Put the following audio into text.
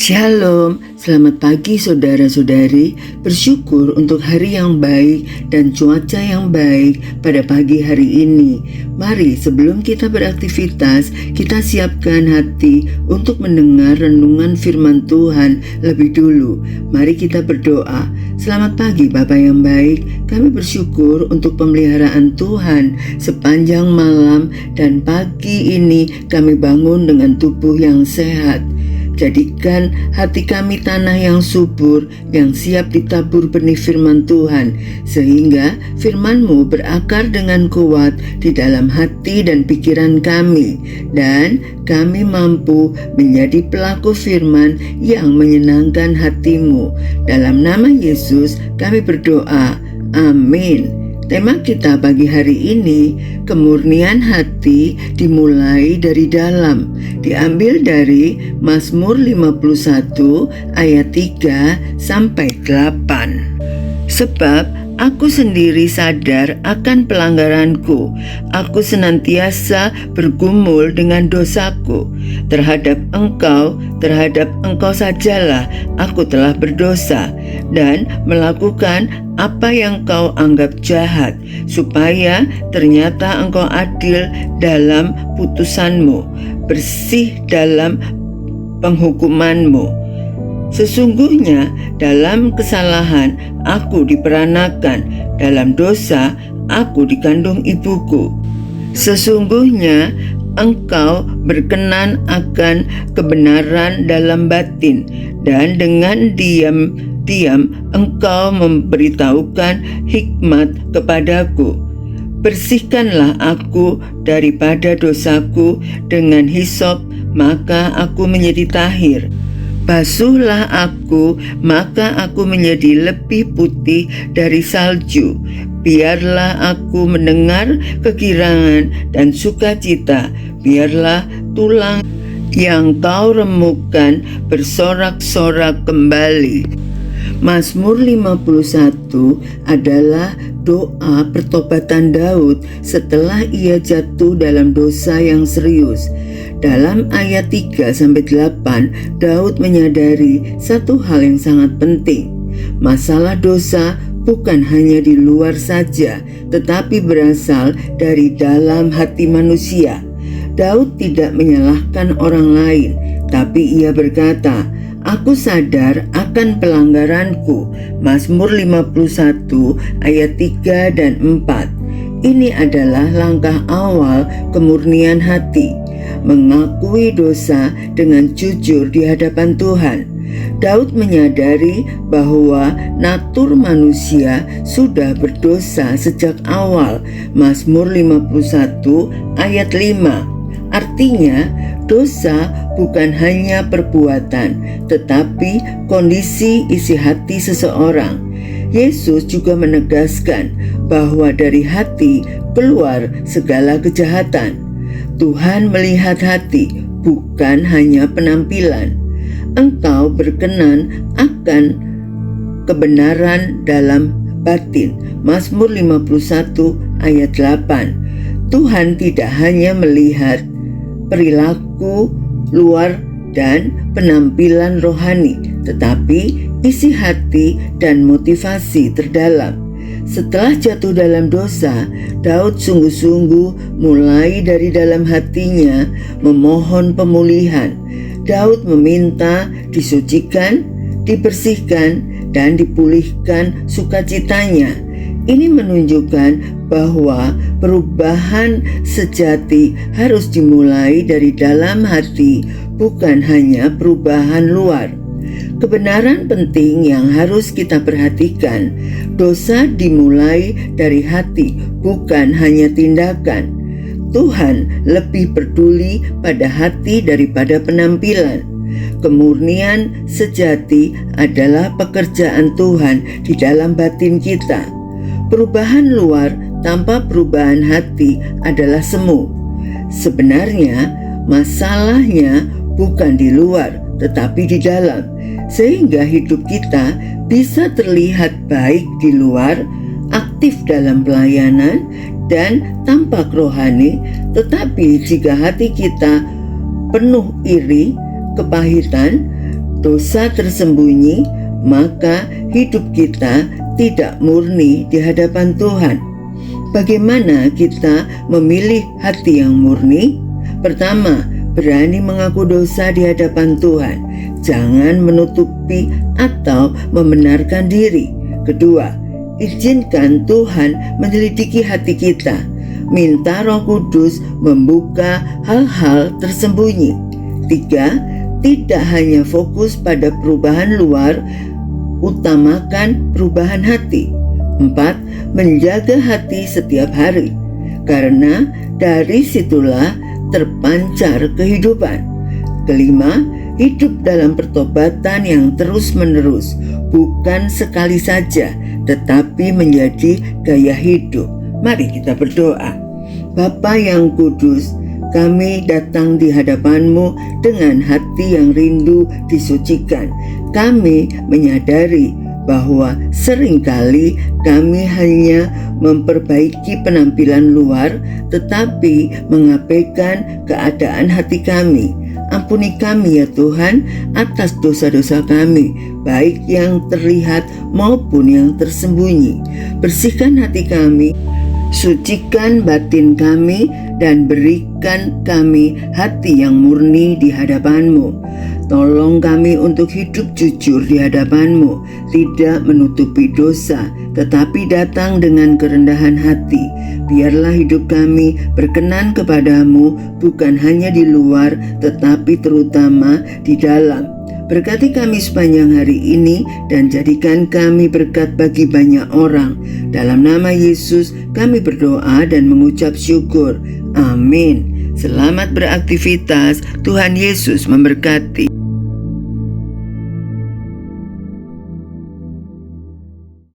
Shalom, selamat pagi saudara-saudari. Bersyukur untuk hari yang baik dan cuaca yang baik pada pagi hari ini. Mari sebelum kita beraktivitas, kita siapkan hati untuk mendengar renungan firman Tuhan lebih dulu. Mari kita berdoa. Selamat pagi Bapa yang baik, kami bersyukur untuk pemeliharaan Tuhan sepanjang malam dan pagi ini kami bangun dengan tubuh yang sehat. Jadikan hati kami tanah yang subur, yang siap ditabur benih firman Tuhan, sehingga firman-Mu berakar dengan kuat di dalam hati dan pikiran kami, dan kami mampu menjadi pelaku firman yang menyenangkan hati-Mu. Dalam nama Yesus kami berdoa, amin. Tema kita pagi hari ini, kemurnian hati dimulai dari dalam. Diambil dari Mazmur 51 ayat 3 sampai 8. Sebab aku sendiri sadar akan pelanggaranku. Aku senantiasa bergumul dengan dosaku. Terhadap engkau sajalah aku telah berdosa dan melakukan apa yang kau anggap jahat, supaya ternyata engkau adil dalam putusanmu, bersih dalam penghukumanmu. Sesungguhnya dalam kesalahan aku diperanakan, dalam dosa aku dikandung ibuku. Sesungguhnya engkau berkenan akan kebenaran dalam batin, dan dengan diam engkau memberitahukan hikmat kepadaku. Bersihkanlah aku daripada dosaku dengan hisop, maka aku menjadi tahir. Basuhlah aku, maka aku menjadi lebih putih dari salju. Biarlah aku mendengar kegirangan dan sukacita. Biarlah tulang yang kau remukkan bersorak-sorak kembali. Mazmur 51 adalah doa pertobatan Daud setelah ia jatuh dalam dosa yang serius. Dalam ayat 3-8, Daud menyadari satu hal yang sangat penting. Masalah dosa bukan hanya di luar saja, tetapi berasal dari dalam hati manusia. Daud tidak menyalahkan orang lain, tapi ia berkata, aku sadar akan pelanggaranku. Mazmur 51 ayat 3 dan 4. Ini adalah langkah awal kemurnian hati, mengakui dosa dengan jujur di hadapan Tuhan. Daud menyadari bahwa natur manusia sudah berdosa sejak awal. Mazmur 51 ayat 5. Artinya, dosa bukan hanya perbuatan, tetapi kondisi isi hati seseorang. Yesus juga menegaskan bahwa dari hati keluar segala kejahatan. Tuhan melihat hati, bukan hanya penampilan. Engkau berkenan akan kebenaran dalam batin. Mazmur 51 ayat 8. Tuhan tidak hanya melihat perilaku luar dan penampilan rohani, tetapi isi hati dan motivasi terdalam. Setelah jatuh dalam dosa, Daud sungguh-sungguh mulai dari dalam hatinya memohon pemulihan. Daud meminta disucikan, dibersihkan, dan dipulihkan sukacitanya. Ini menunjukkan bahwa perubahan sejati harus dimulai dari dalam hati, bukan hanya perubahan luar. Kebenaran penting yang harus kita perhatikan, dosa dimulai dari hati, bukan hanya tindakan. Tuhan lebih peduli pada hati daripada penampilan. Kemurnian sejati adalah pekerjaan Tuhan di dalam batin kita. Perubahan luar tanpa perubahan hati adalah semu. Sebenarnya masalahnya bukan di luar, tetapi di dalam, sehingga hidup kita bisa terlihat baik di luar, aktif dalam pelayanan, dan tampak rohani. Tetapi jika hati kita penuh iri, kepahitan, dosa tersembunyi, maka hidup kita tidak murni di hadapan Tuhan. Bagaimana kita memilih hati yang murni? Pertama, berani mengaku dosa di hadapan Tuhan. Jangan menutupi atau membenarkan diri. Kedua, izinkan Tuhan menyelidiki hati kita. Minta Roh Kudus membuka hal-hal tersembunyi. Tiga, tidak hanya fokus pada perubahan luar, utamakan perubahan hati. Empat, menjaga hati setiap hari, karena dari situlah terpancar kehidupan. Kelima, hidup dalam pertobatan yang terus-menerus, bukan sekali saja, tetapi menjadi gaya hidup. Mari kita berdoa. Bapa yang kudus, kami datang di hadapan-Mu dengan hati yang rindu disucikan. Kami menyadari bahwa seringkali kami hanya memperbaiki penampilan luar, tetapi mengabaikan keadaan hati kami. Ampuni kami ya Tuhan atas dosa-dosa kami, baik yang terlihat maupun yang tersembunyi. Bersihkan hati kami, sucikan batin kami, dan berikan kami hati yang murni di hadapan-Mu. Tolong kami untuk hidup jujur di hadapan-Mu, tidak menutupi dosa, tetapi datang dengan kerendahan hati. Biarlah hidup kami berkenan kepadamu, bukan hanya di luar, tetapi terutama di dalam. Berkati kami sepanjang hari ini dan jadikan kami berkat bagi banyak orang. Dalam nama Yesus kami berdoa dan mengucap syukur. Amin. Selamat beraktivitas. Tuhan Yesus memberkati.